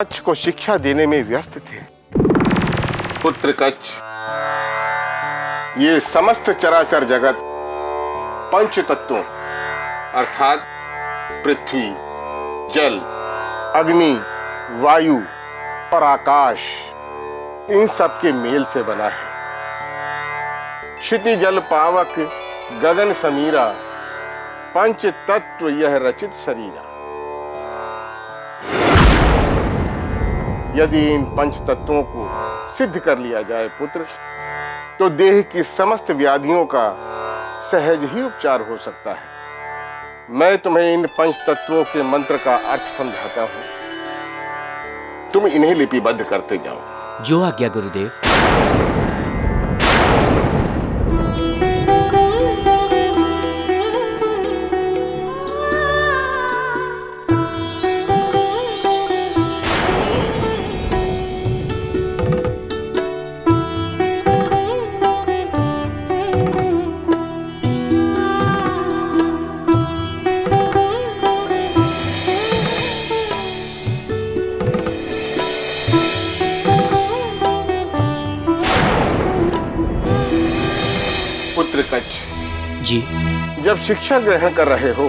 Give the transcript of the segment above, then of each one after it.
कच्छ को शिक्षा देने में व्यस्त थे। पुत्र कच्छ, ये समस्त चराचर जगत पंच तत्वों अर्थात पृथ्वी, जल, अग्नि, वायु और आकाश, इन सब के मेल से बना है। क्षिति जल पावक गगन समीरा, पंच तत्व यह रचित शरीरा। यदि इन पंच तत्वों को सिद्ध कर लिया जाए पुत्र, तो देह की समस्त व्याधियों का सहज ही उपचार हो सकता है। मैं तुम्हें इन पंच तत्वों के मंत्र का अर्थ समझाता हूं, तुम इन्हें लिपिबद्ध करते जाओ। जो आज्ञा गुरुदेव। कच्छ जी। जब शिक्षा ग्रहण कर रहे हो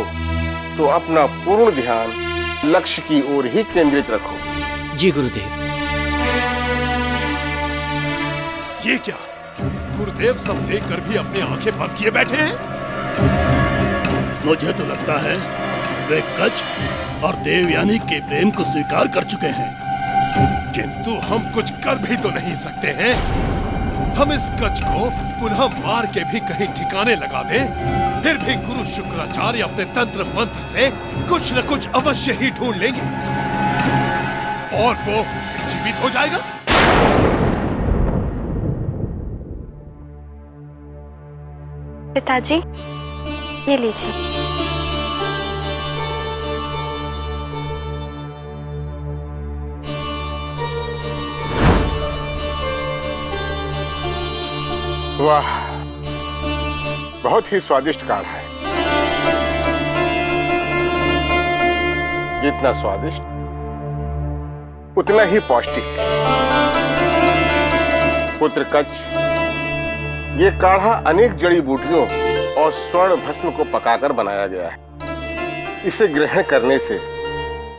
तो अपना पूर्ण ध्यान लक्ष्य की ओर ही केंद्रित रखो। जी गुरुदेव। ये क्या गुरुदेव सब देखकर भी अपनी आंखें बंद किए बैठे हैं? मुझे तो लगता है वे कच्छ और देवयानी के प्रेम को स्वीकार कर चुके हैं। किंतु हम कुछ कर भी तो नहीं सकते हैं। हम इस कच्छ को पुनः मार के भी कहीं ठिकाने लगा दे, फिर भी गुरु शुक्राचार्य अपने तंत्र मंत्र से कुछ न कुछ अवश्य ही ढूंढ लेंगे और वो फिर जीवित हो जाएगा। पिताजी, ये लीजिए। वाह, बहुत ही स्वादिष्ट काढ़ा है। जितना स्वादिष्ट उतना ही पौष्टिक। पुत्र कच्छ, ये काढ़ा अनेक जड़ी बूटियों और स्वर्ण भस्म को पकाकर बनाया गया है। इसे ग्रहण करने से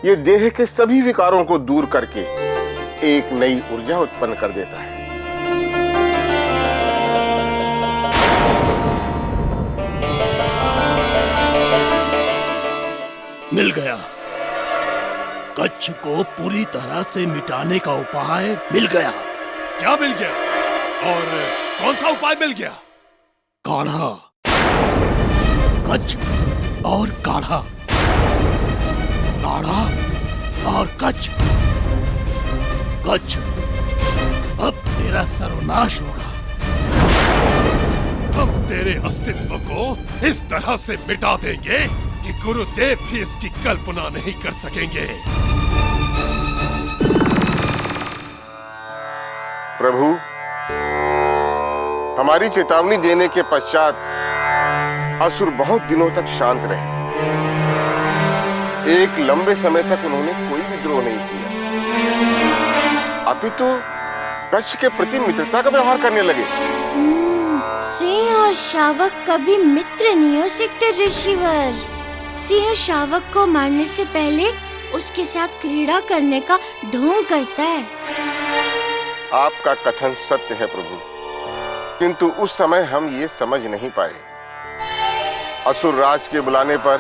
ये देह के सभी विकारों को दूर करके एक नई ऊर्जा उत्पन्न कर देता है। मिल गया। कच्छ को पूरी तरह से मिटाने का उपाय मिल गया। क्या मिल गया और कौन सा उपाय मिल गया? काढ़ा, कच्छ और काढ़ा, काढ़ा और कच्छ। कच्छ, अब तेरा सर्वनाश होगा। हम तेरे अस्तित्व को इस तरह से मिटा देंगे कि गुरुदेव भी इसकी कल्पना नहीं कर सकेंगे। प्रभु, हमारी चेतावनी देने के पश्चात असुर बहुत दिनों तक शांत रहे। एक लंबे समय तक उन्होंने कोई विद्रोह नहीं किया, अपितु कच्छ के प्रति मित्रता का व्यवहार करने लगे। सिंह और शावक कभी मित्र नहीं हो सकते ऋषिवर। सिंह शावक को मारने से पहले उसके साथ क्रीड़ा करने का ढोंग करता है। आपका कथन सत्य है प्रभु, किंतु उस समय हम ये समझ नहीं पाए। असुर राज के बुलाने पर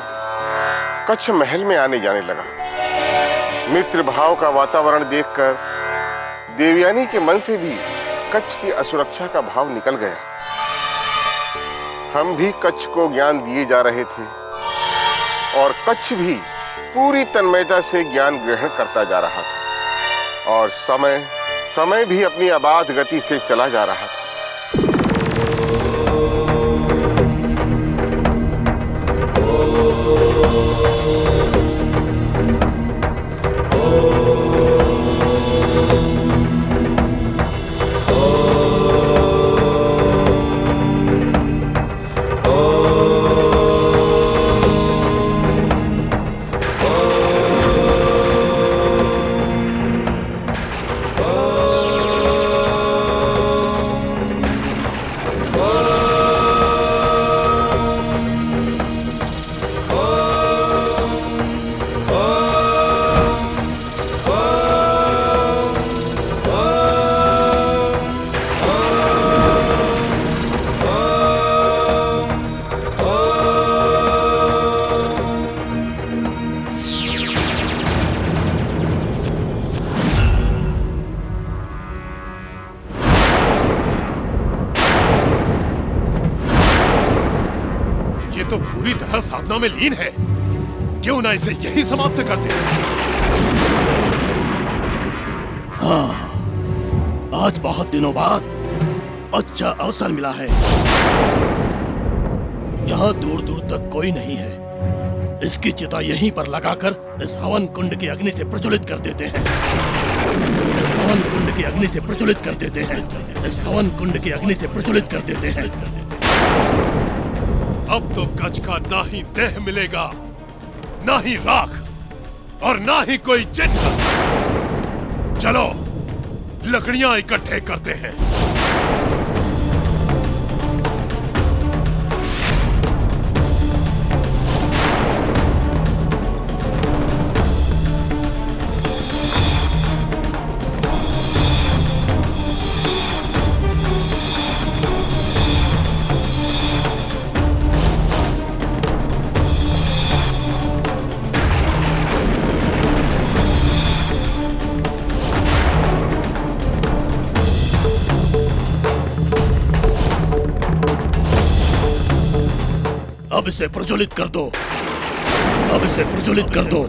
कच्छ महल में आने जाने लगा। मित्र भाव का वातावरण देखकर देवयानी के मन से भी कच्छ की असुरक्षा का भाव निकल गया। हम भी कच्छ को ज्ञान दिए जा रहे थे और कच्छ भी पूरी तन्मयता से ज्ञान ग्रहण करता जा रहा था और समय भी अपनी अबाध गति से चला जा रहा था। तो पूरी तरह साधना में लीन है। क्यों ना इसे यही समाप्त कर दे। आज बहुत दिनों बाद अच्छा अवसर मिला है। यहाँ दूर दूर तक कोई नहीं है। इसकी चिता यहीं पर लगाकर इस हवन कुंड की अग्नि से प्रज्वलित कर देते हैं। इस हवन कुंड की अग्नि से प्रज्वलित कर देते हैं। इस हवन कुंड की अग्नि से प्रज्वलित कर देते हैं। अब तो गज का ना ही देह मिलेगा, ना ही राख, और ना ही कोई चिन्ह। चलो लकड़ियां इकट्ठे करते हैं। अब इसे प्रज्वलित कर दो। अब इसे प्रज्वलित कर दो।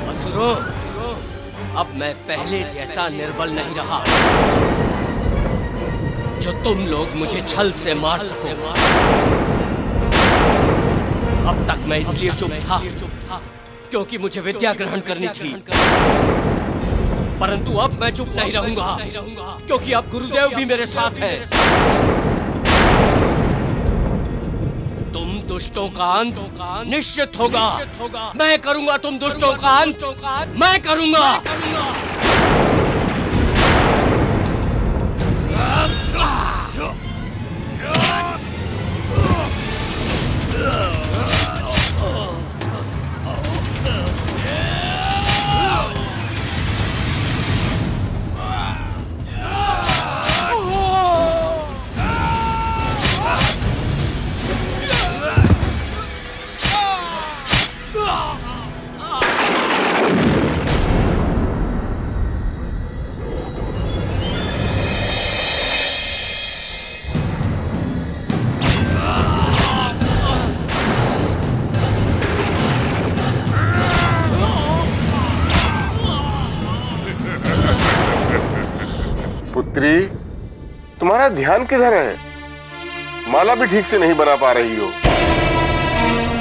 असुरों, अब मैं पहले जैसा निर्बल नहीं रहा जो तुम लोग मुझे छल से मार सको। अब तक मैं इसलिए चुप था क्योंकि मुझे विद्या ग्रहण करनी थी, परंतु अब मैं चुप नहीं रहूंगा क्योंकि अब गुरुदेव भी मेरे साथ हैं। तुम दुष्टों का अंत निश्चित होगा। मैं करूंगा तुम दुष्टों का अंत। मैं करूंगा। पुत्री, तुम्हारा ध्यान किधर है? माला भी ठीक से नहीं बना पा रही हो।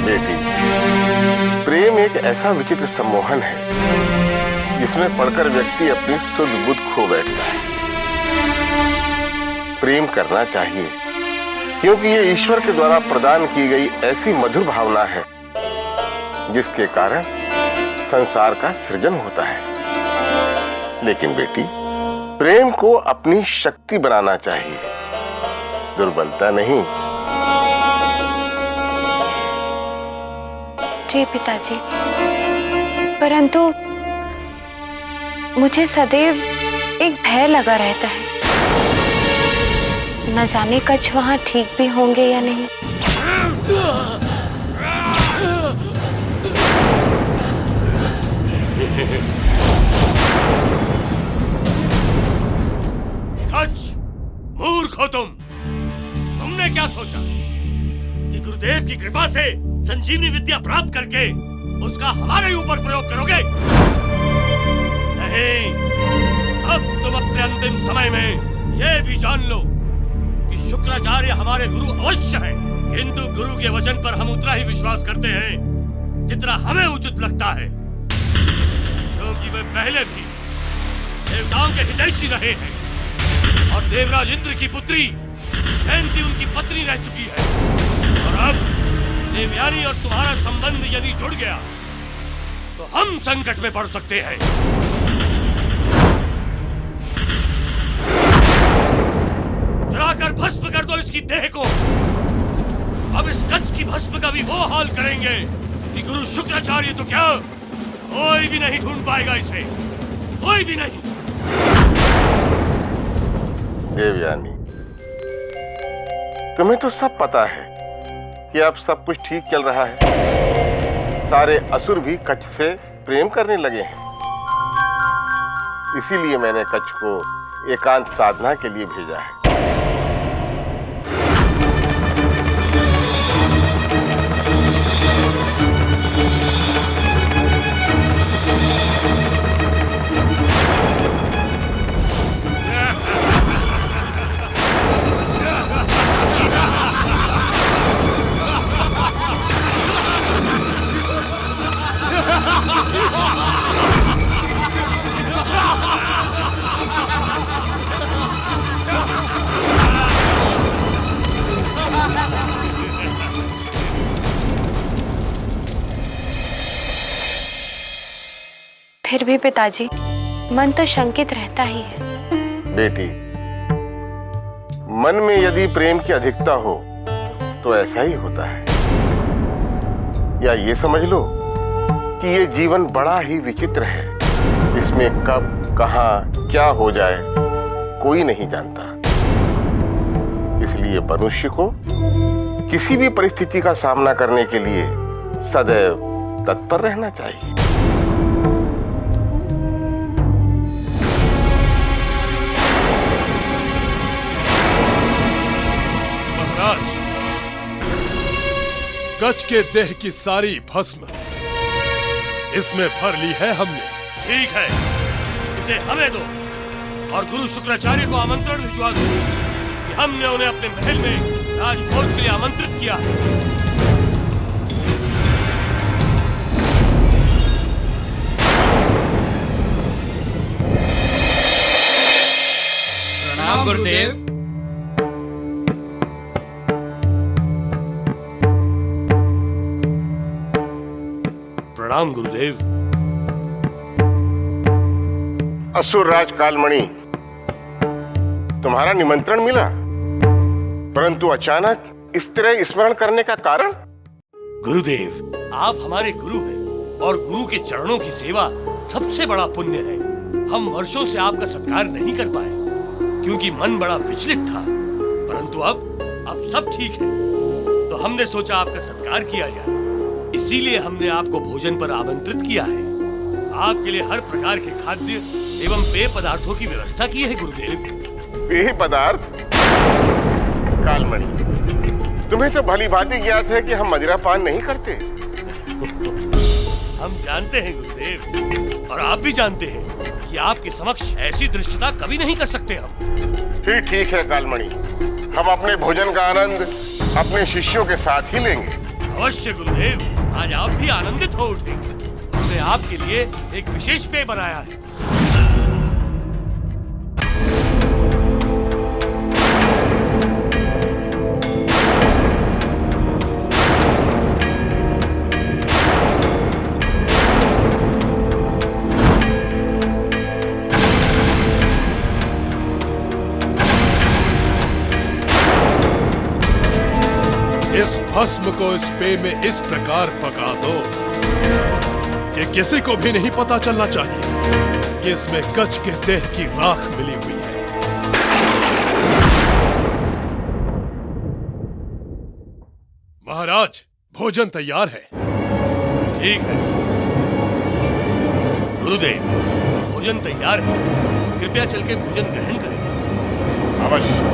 बेटी, प्रेम एक ऐसा विचित्र सम्मोहन है जिसमें पढ़कर व्यक्ति अपनी शुद्ध बुद्ध खो बैठता है। प्रेम करना चाहिए क्योंकि ये ईश्वर के द्वारा प्रदान की गई ऐसी मधुर भावना है जिसके कारण संसार का सृजन होता है। लेकिन बेटी, प्रेम को अपनी शक्ति बनाना चाहिए, दुर्बलता नहीं। जी पिताजी, परंतु मुझे सदैव एक भय लगा रहता है। न जाने कच्छ वहां ठीक भी होंगे या नहीं। मूर्ख हो तुमने क्या सोचा कि गुरुदेव की कृपा से संजीवनी विद्या प्राप्त करके उसका हमारे ऊपर प्रयोग करोगे? नहीं, अब तुम अपने अंतिम समय में यह भी जान लो कि शुक्राचार्य हमारे गुरु अवश्य हैं, किंतु गुरु के वचन पर हम उतना ही विश्वास करते हैं जितना हमें उचित लगता है, क्योंकि वे पहले भी देवताओं के हितैषी रहे हैं और देवराज इंद्र की पुत्री जयंती उनकी पत्नी रह चुकी है। और अब देवयानी और तुम्हारा संबंध यदि जुड़ गया तो हम संकट में पड़ सकते हैं। जलाकर भस्म कर दो इसकी देह को। अब इस कच्छ की भस्म का भी वो हाल करेंगे कि गुरु शुक्राचार्य तो क्या, कोई भी नहीं ढूंढ पाएगा इसे, कोई भी नहीं। देवयानी, तुम्हें तो सब पता है कि अब सब कुछ ठीक चल रहा है। सारे असुर भी कच्छ से प्रेम करने लगे हैं। इसीलिए मैंने कच्छ को एकांत साधना के लिए भेजा है। फिर भी पिताजी, मन तो शंकित रहता ही है। बेटी, मन में यदि प्रेम की अधिकता हो तो ऐसा ही होता है। या ये समझ लो कि ये जीवन बड़ा ही विचित्र है। इसमें कब, कहां, क्या हो जाए कोई नहीं जानता। इसलिए मनुष्य को किसी भी परिस्थिति का सामना करने के लिए सदैव तत्पर रहना चाहिए। महाराज, कच्छ के देह की सारी भस्म इसमें भर ली है हमने। ठीक है, इसे हमें दो और गुरु शुक्राचार्य को आमंत्रण भिजवा दो कि हमने उन्हें अपने महल में राजभोज के लिए आमंत्रित किया है। प्रणाम गुरुदेव। प्रणाम गुरुदेव। असुरराज कालमणि, तुम्हारा निमंत्रण मिला, परंतु अचानक इस तरह स्मरण करने का कारण? गुरुदेव, आप हमारे गुरु हैं और गुरु के चरणों की सेवा सबसे बड़ा पुण्य है। हम वर्षों से आपका सत्कार नहीं कर पाए क्योंकि मन बड़ा विचलित था, परंतु अब सब ठीक है, तो हमने सोचा आपका सत्कार किया जाए। इसीलिए हमने आपको भोजन पर आमंत्रित किया है। आपके लिए हर प्रकार के खाद्य एवं पेय पदार्थों की व्यवस्था की है गुरुदेव। पेय पदार्थ? कालमणि, तुम्हें तो भली भांति ज्ञात है कि हम मदिरा पान नहीं करते। हम जानते हैं गुरुदेव, और आप भी जानते हैं कि आपके समक्ष ऐसी दृष्टता कभी नहीं कर सकते हम। फिर ठीक है कालमणि, हम अपने भोजन का आनंद अपने शिष्यों के साथ ही लेंगे। अवश्य गुरुदेव, आज आप भी आनंदित हो उठेंगे। हमने आपके लिए एक विशेष पेय बनाया है। इस भस्म को इस पेय में इस प्रकार पका दो कि किसी को भी नहीं पता चलना चाहिए कि इसमें कच्छ के देह की राख मिली हुई है। महाराज, भोजन तैयार है। ठीक है गुरुदेव, भोजन तैयार है। कृपया चल के भोजन ग्रहण करें। अवश्य।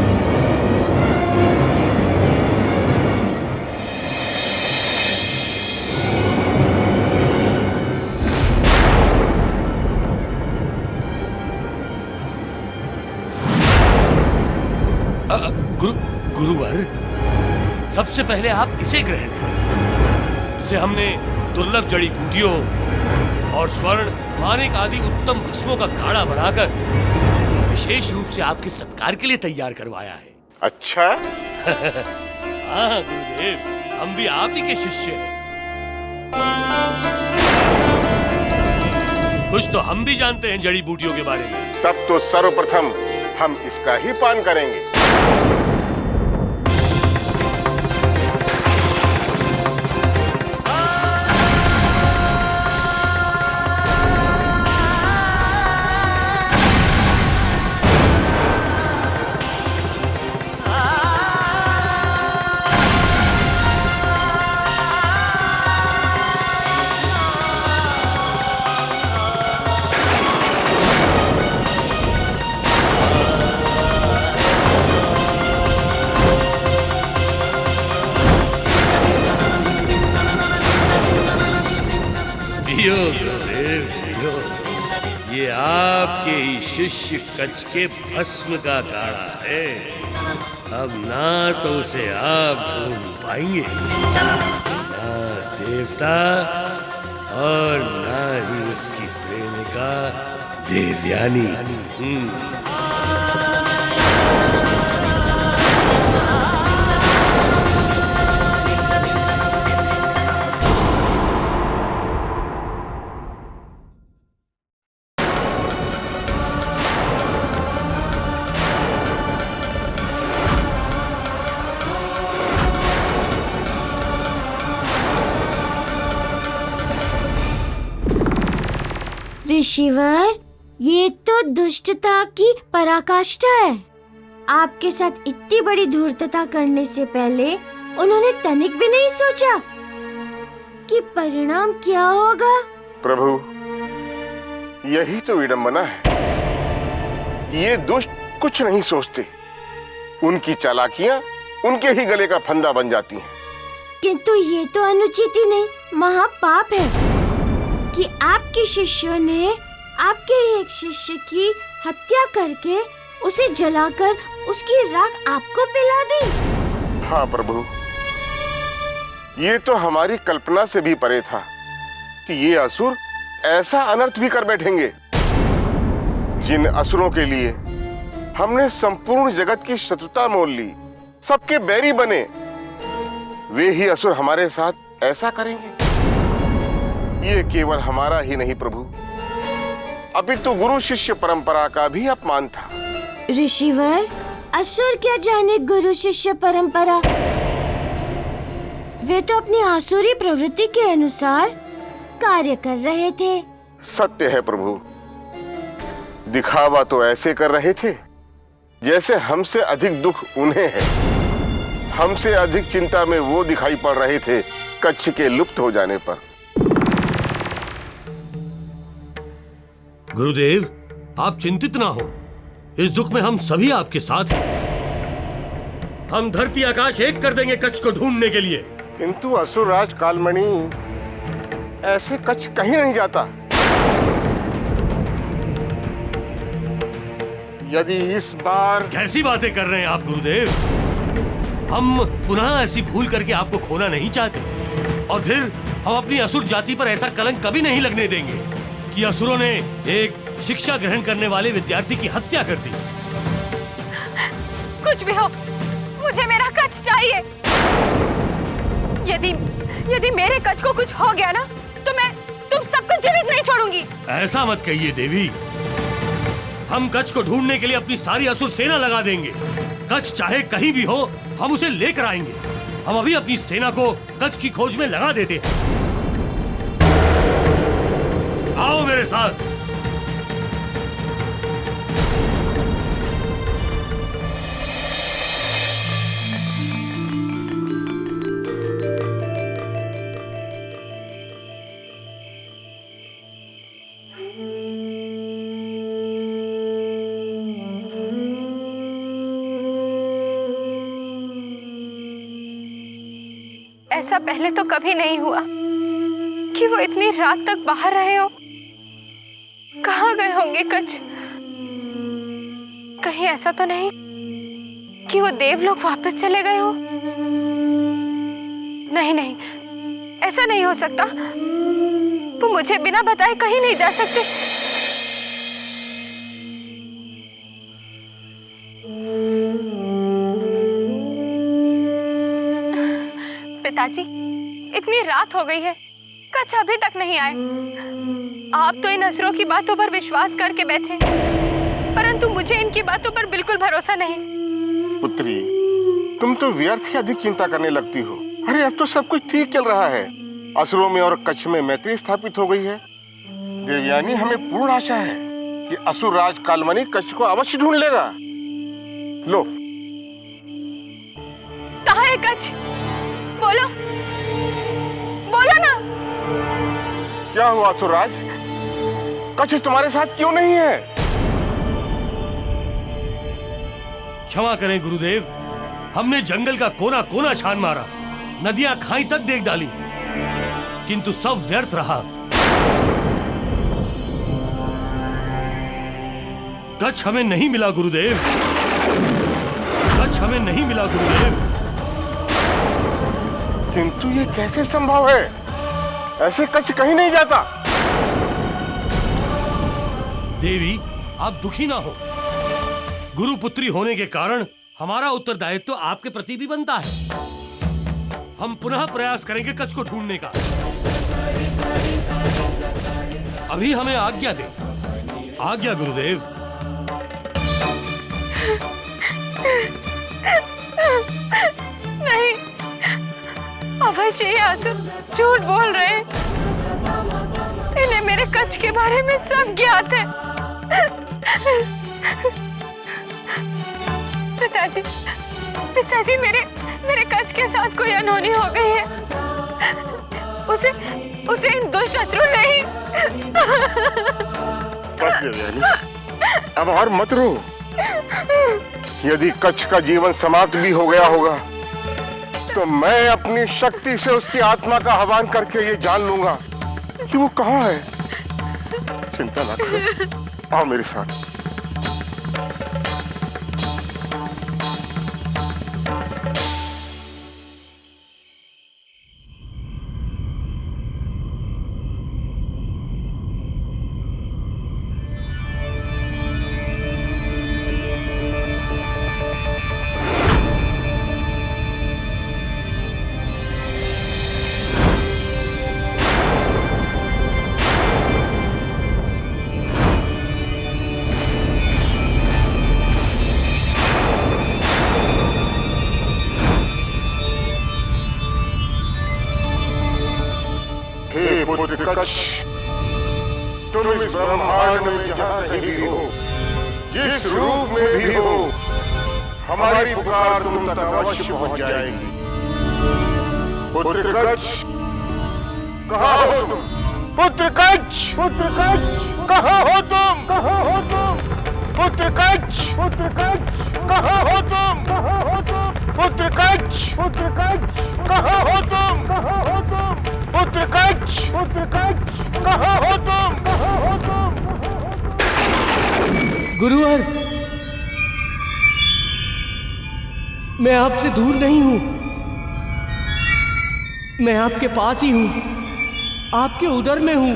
गुरुवर, सबसे पहले आप इसे ग्रहण करें। इसे हमने दुर्लभ जड़ी बूटियों और स्वर्ण, माणिक आदि उत्तम भस्मों का काढ़ा बनाकर विशेष रूप से आपके सत्कार के लिए तैयार करवाया है। अच्छा? हाँ गुरुदेव, हम भी आप ही के शिष्य हैं। कुछ तो हम भी जानते हैं जड़ी बूटियों के बारे में। तब तो सर्वप्रथम हम इसका ही पान करेंगे। गुरुदेव लो, ये आपके ही शिष्य कच्छ के भस्म का काढ़ा है। अब ना तो उसे आप ढूंढ पाएंगे, ना देवता और ना ही उसकी प्रेमिका देवयानी। ऋषिवर, ये तो दुष्टता की पराकाष्ठा है। आपके साथ इतनी बड़ी धूर्तता करने से पहले उन्होंने तनिक भी नहीं सोचा कि परिणाम क्या होगा। प्रभु, यही तो विडंबना है। ये दुष्ट कुछ नहीं सोचते, उनकी चालाकियां उनके ही गले का फंदा बन जाती हैं। किंतु ये तो अनुचित ही नहीं, महापाप है कि आपके शिष्यों ने आपके एक शिष्य की हत्या करके उसे जलाकर उसकी राख आपको पिला दी। हाँ प्रभु, ये तो हमारी कल्पना से भी परे था कि ये असुर ऐसा अनर्थ भी कर बैठेंगे। जिन असुरों के लिए हमने संपूर्ण जगत की शत्रुता मोल ली, सबके बैरी बने, वे ही असुर हमारे साथ ऐसा करेंगे। ये केवल हमारा ही नहीं प्रभु, अपितु गुरु शिष्य परंपरा का भी अपमान था। ऋषिवर, असुर क्या जाने गुरु शिष्य परंपरा। वे तो अपनी आसुरी प्रवृत्ति के अनुसार कार्य कर रहे थे। सत्य है प्रभु, दिखावा तो ऐसे कर रहे थे जैसे हमसे अधिक दुख उन्हें है। हमसे अधिक चिंता में वो दिखाई पड़ रहे थे कच्छ के लुप्त हो जाने पर। गुरुदेव, आप चिंतित ना हो, इस दुख में हम सभी आपके साथ हैं। हम धरती आकाश एक कर देंगे कच्छ को ढूंढने के लिए। किंतु असुरराज कालमणि ऐसे कच्छ कहीं नहीं जाता। यदि इस बार... कैसी बातें कर रहे हैं आप गुरुदेव? हम पुनः ऐसी भूल करके आपको खोना नहीं चाहते, और फिर हम अपनी असुर जाति पर ऐसा कलंक कभी नहीं लगने देंगे कि असुरों ने एक शिक्षा ग्रहण करने वाले विद्यार्थी की हत्या कर दी। कुछ भी हो, मुझे मेरा कच्छ चाहिए। यदि मेरे कच्छ को कुछ हो गया ना, तो मैं तुम सबको जीवित नहीं छोड़ूंगी। ऐसा मत कहिए देवी, हम कच्छ को ढूंढने के लिए अपनी सारी असुर सेना लगा देंगे। कच्छ चाहे कहीं भी हो, हम उसे लेकर आएंगे। हम अभी अपनी सेना को कच्छ की खोज में लगा देते हैं। आओ मेरे साथ। ऐसा पहले तो कभी नहीं हुआ कि वो इतनी रात तक बाहर रहे हो। कहाँ गए होंगे कच्छ? कहीं ऐसा तो नहीं कि वो देवलोक वापस चले गए हो? नहीं नहीं, ऐसा नहीं हो सकता। वो मुझे बिना बताए कहीं नहीं जा सकते। पिताजी, इतनी रात हो गई है, कच्छ अभी तक नहीं आए। आप तो इन असुरों की बातों पर विश्वास करके बैठे, परंतु मुझे इनकी बातों पर बिल्कुल भरोसा नहीं। पुत्री, तुम तो व्यर्थ ही अधिक चिंता करने लगती हो। अरे अब तो सब कुछ ठीक चल रहा है। असुरों में और कच्छ में मैत्री स्थापित हो गई है। देवयानी, हमें पूर्ण आशा है कि असुर राज कालमणि कच्छ को अवश्य ढूंढ लेगा। लो। कहाँ है कच्छ? बोलो, बोलो ना। क्या हुआ असुरराज? कच्छ तुम्हारे साथ क्यों नहीं है? क्षमा करें गुरुदेव, हमने जंगल का कोना कोना छान मारा, नदियां खाई तक देख डाली, किंतु सब व्यर्थ रहा। कच्छ हमें नहीं मिला गुरुदेव, कच्छ हमें नहीं मिला गुरुदेव। किंतु ये कैसे संभव है? ऐसे कच्छ कहीं नहीं जाता। देवी, आप दुखी ना हो। गुरुपुत्री होने के कारण हमारा उत्तरदायित्व आपके प्रति भी बनता है। हम पुनः प्रयास करेंगे कच्छ को ढूंढने का। अभी हमें आज्ञा दे। आज्ञा गुरुदेव। नहीं, अवश्य ये असुर झूठ बोल रहे हैं। इन्हें मेरे कच्छ के बारे में सब ज्ञात है। पिताजी, पिताजी, मेरे कच्छ के साथ कोई अनहोनी हो गई है। उसे इन दुष्ट असुरों ने ही। बस देवयानी, अब और मत रो। यदि कच्छ का जीवन समाप्त भी हो गया होगा तो मैं अपनी शक्ति से उसकी आत्मा का आह्वान करके ये जान लूंगा कि वो कहाँ है। चिंता ना करो, आओ मेरे साथ। पुत्र कच्छ, तुम इस ब्रह्मांड में जहाँ कहीं भी हो, जिस रूप में भी हो, हमारी पुकार तुम तक अवश्य पहुंच जाएगी। पुत्र कच्छ, कहाँ हो तुम? पुत्र कच्छ, पुत्र कच्छ, कहाँ हो तुम? कहाँ हो तुम? पुत्र कच्छ, पुत्र कच्छ, कहाँ हो तुम? कहाँ हो तुम? पुत्र कच्छ, पुत्र कच्छ, कहाँ हो तुम? कहाँ हो तुम? पुत्र कच्छ, पुत्र कच्छ, कहाँ हो तुम? कहाँ हो तुम? गुरुवर, मैं आपसे दूर नहीं हूं, मैं आपके पास ही हूं, आपके उदर में हूं।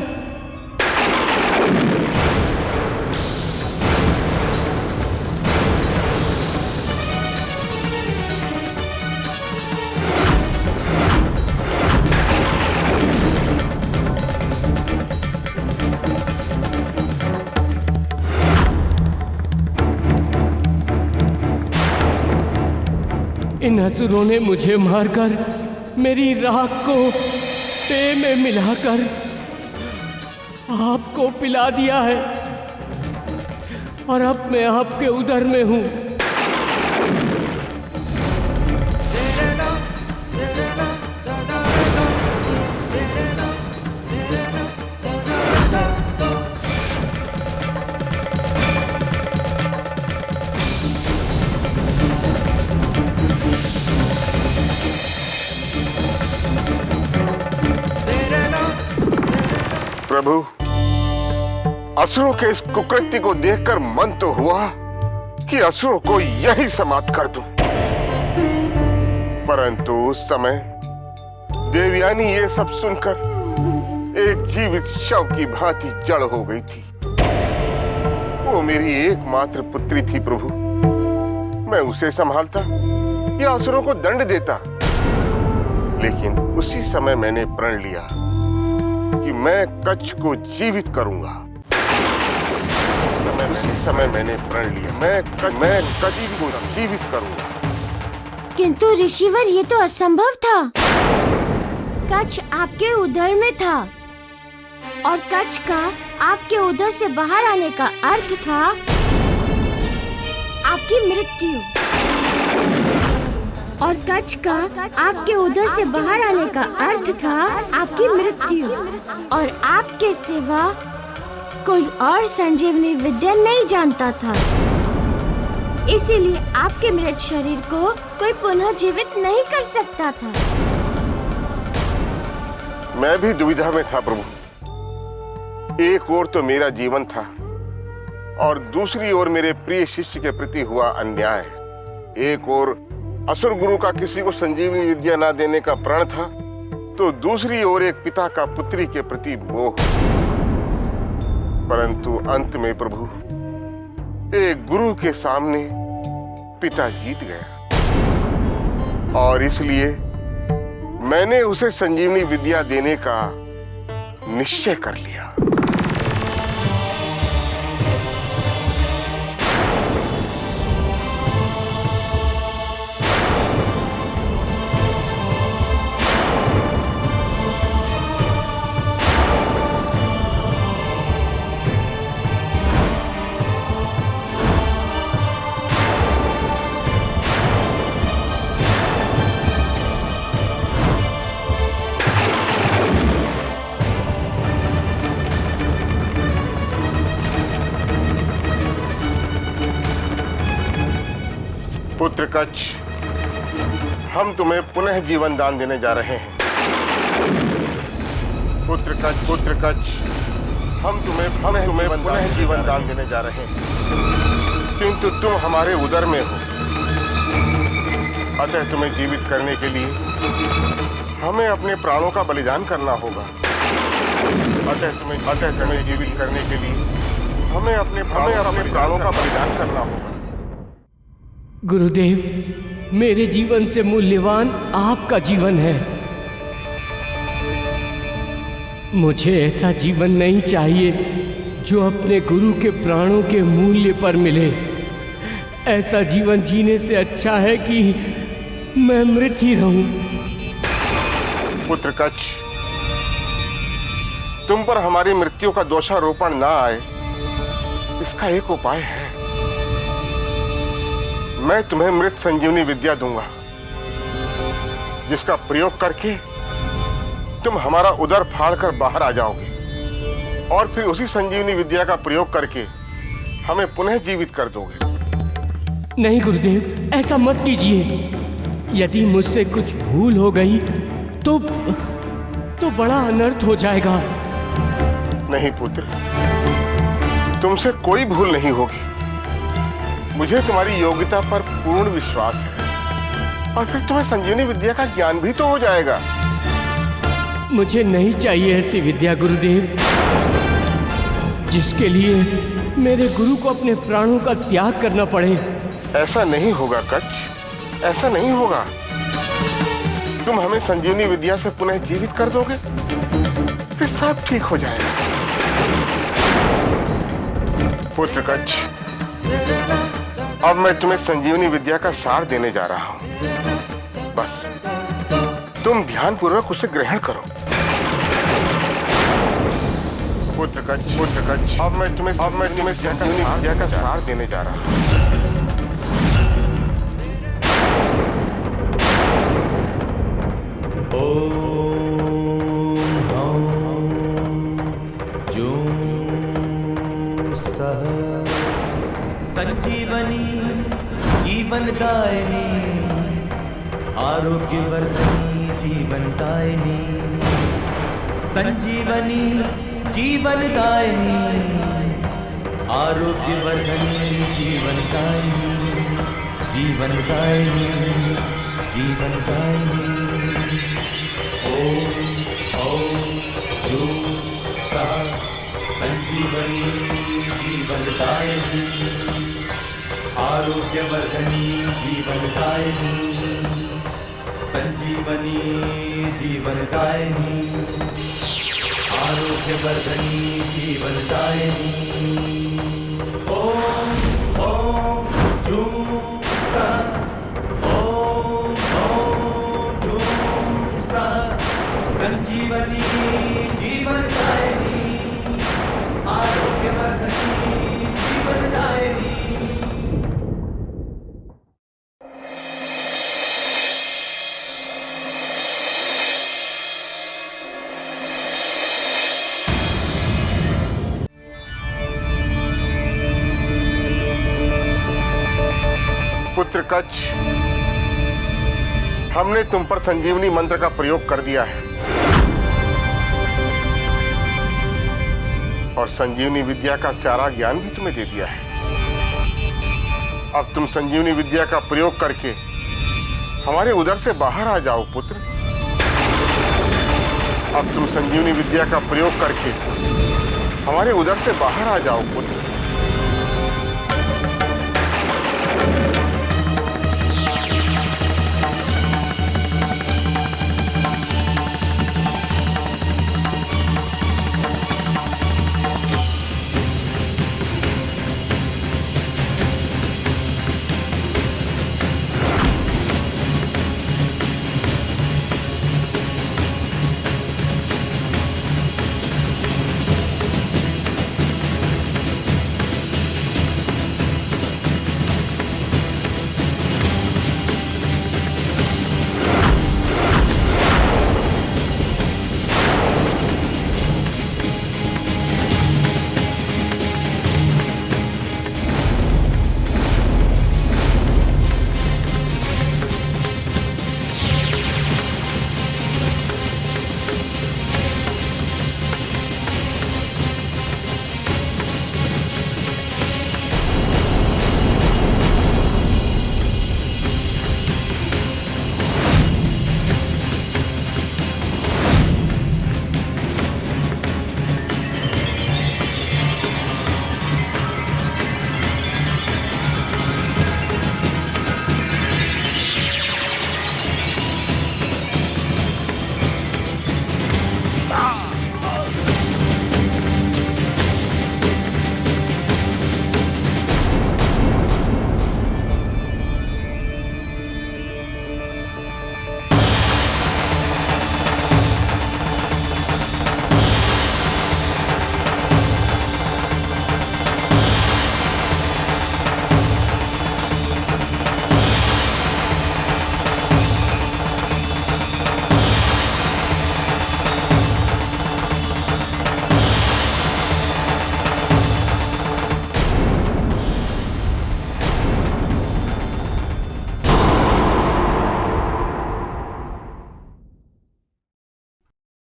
इन असुरों ने मुझे मारकर मेरी राख को पेय में मिलाकर आपको पिला दिया है और अब मैं आपके उदर में हूं। प्रभु, असुरों के इस कुकृत्य को देखकर मन तो हुआ कि असुरों को यही समाप्त कर दूं, परंतु उस समय देवयानी ये सब सुनकर एक जीवित शव की भांति जड़ हो गई थी। वो मेरी एकमात्र पुत्री थी प्रभु। मैं उसे संभालता या असुरों को दंड देता, लेकिन उसी समय मैंने प्रण लिया कि मैं कच्छ को जीवित करूंगा। उसी समय मैंने प्रण लिया मैं कच्छ को जीवित करूंगा। किंतु ऋषिवर, ये तो असंभव था। कच्छ आपके उदर में था और कच्छ का आपके उदर से बाहर आने का अर्थ था आपकी मृत्यु, और कच्छ का आपके उदर से बाहर आने का अर्थ था आपकी मृत्यु, और आपके सिवा कोई और संजीवनी विद्या नहीं जानता था। इसीलिए आपके मृत शरीर को कोई पुनः जीवित नहीं कर सकता था। मैं भी दुविधा में था प्रभु। एक ओर तो मेरा जीवन था और दूसरी ओर मेरे प्रिय शिष्य के प्रति हुआ अन्याय। एक ओर असुर गुरु का किसी को संजीवनी विद्या न देने का प्रण था, तो दूसरी ओर एक पिता का पुत्री के प्रति मोह। परंतु अंत में प्रभु, एक गुरु के सामने पिता जीत गया और इसलिए मैंने उसे संजीवनी विद्या देने का निश्चय कर लिया। पुत्र कच्छ, हम तुम्हें पुनः जीवन दान देने जा रहे हैं। पुत्र कच्छ, हम तुम्हें पुनः जीवन दान देने जा रहे हैं, किंतु तुम हमारे उदर में हो, अतः तुम्हें जीवित करने के लिए हमें अपने प्राणों का बलिदान करना होगा। अतः तुम्हें जीवित करने के लिए हमें अपने प्राणों का बलिदान करना होगा। गुरुदेव, मेरे जीवन से मूल्यवान आपका जीवन है। मुझे ऐसा जीवन नहीं चाहिए जो अपने गुरु के प्राणों के मूल्य पर मिले। ऐसा जीवन जीने से अच्छा है कि मैं मृत ही रहूं। पुत्र कच्छ, तुम पर हमारी मृत्यु का दोषारोपण ना आए, इसका एक उपाय है। मैं तुम्हें मृत संजीवनी विद्या दूंगा, जिसका प्रयोग करके तुम हमारा उदर फाड़कर बाहर आ जाओगे और फिर उसी संजीवनी विद्या का प्रयोग करके हमें पुनः जीवित कर दोगे। नहीं गुरुदेव, ऐसा मत कीजिए। यदि मुझसे कुछ भूल हो गई तो बड़ा अनर्थ हो जाएगा। नहीं पुत्र, तुमसे कोई भूल नहीं होगी। मुझे तुम्हारी योग्यता पर पूर्ण विश्वास है और फिर तुम्हें संजीवनी विद्या का ज्ञान भी तो हो जाएगा। मुझे नहीं चाहिए ऐसी विद्या गुरुदेव, जिसके लिए मेरे गुरु को अपने प्राणों का त्याग करना पड़े। ऐसा नहीं होगा कच्छ, ऐसा नहीं होगा। तुम हमें संजीवनी विद्या से पुनः जीवित कर दोगे, फिर सब ठीक हो जाएगा। पुत्र कच्छ, अब मैं तुम्हें संजीवनी विद्या का सार देने जा रहा हूं। बस तुम ध्यानपूर्वक उसे ग्रहण करो। पुत्र कच्छ, अब मैं तुम्हें संजीवनी विद्या का सार देने जा रहा हूं। संजीवनी जीवनदायिनी, आरोग्यवर्धनी जीवनदायिनी। संजीवनी जीवनदायिनी, आरोग्यवर्धनी जीवनदायिनी। जीवनदायिनी जीवनदायिनी। ओम ओम ह्रूं सः संजीवनी जीवनदायिनी, आरोग्यवर्धनी जीवनदायिनी। संजीवनी जीवनदायिनी, आरोग्यवर्धनी जीवनदायिनी। ओम ओम ह्रूं सः, ओम ओम ह्रूं सः संजीवनी जीवनदायिनी, आरोग्यवर्धनी जीवनदायिनी। पुत्र कच्छ, हमने तुम पर संजीवनी मंत्र का प्रयोग कर दिया है। और संजीवनी विद्या का सारा ज्ञान भी तुम्हें दे दिया है। अब तुम संजीवनी विद्या का प्रयोग करके हमारे उदर से बाहर आ जाओ पुत्र। अब तुम संजीवनी विद्या का प्रयोग करके हमारे उदर से बाहर आ जाओ पुत्र।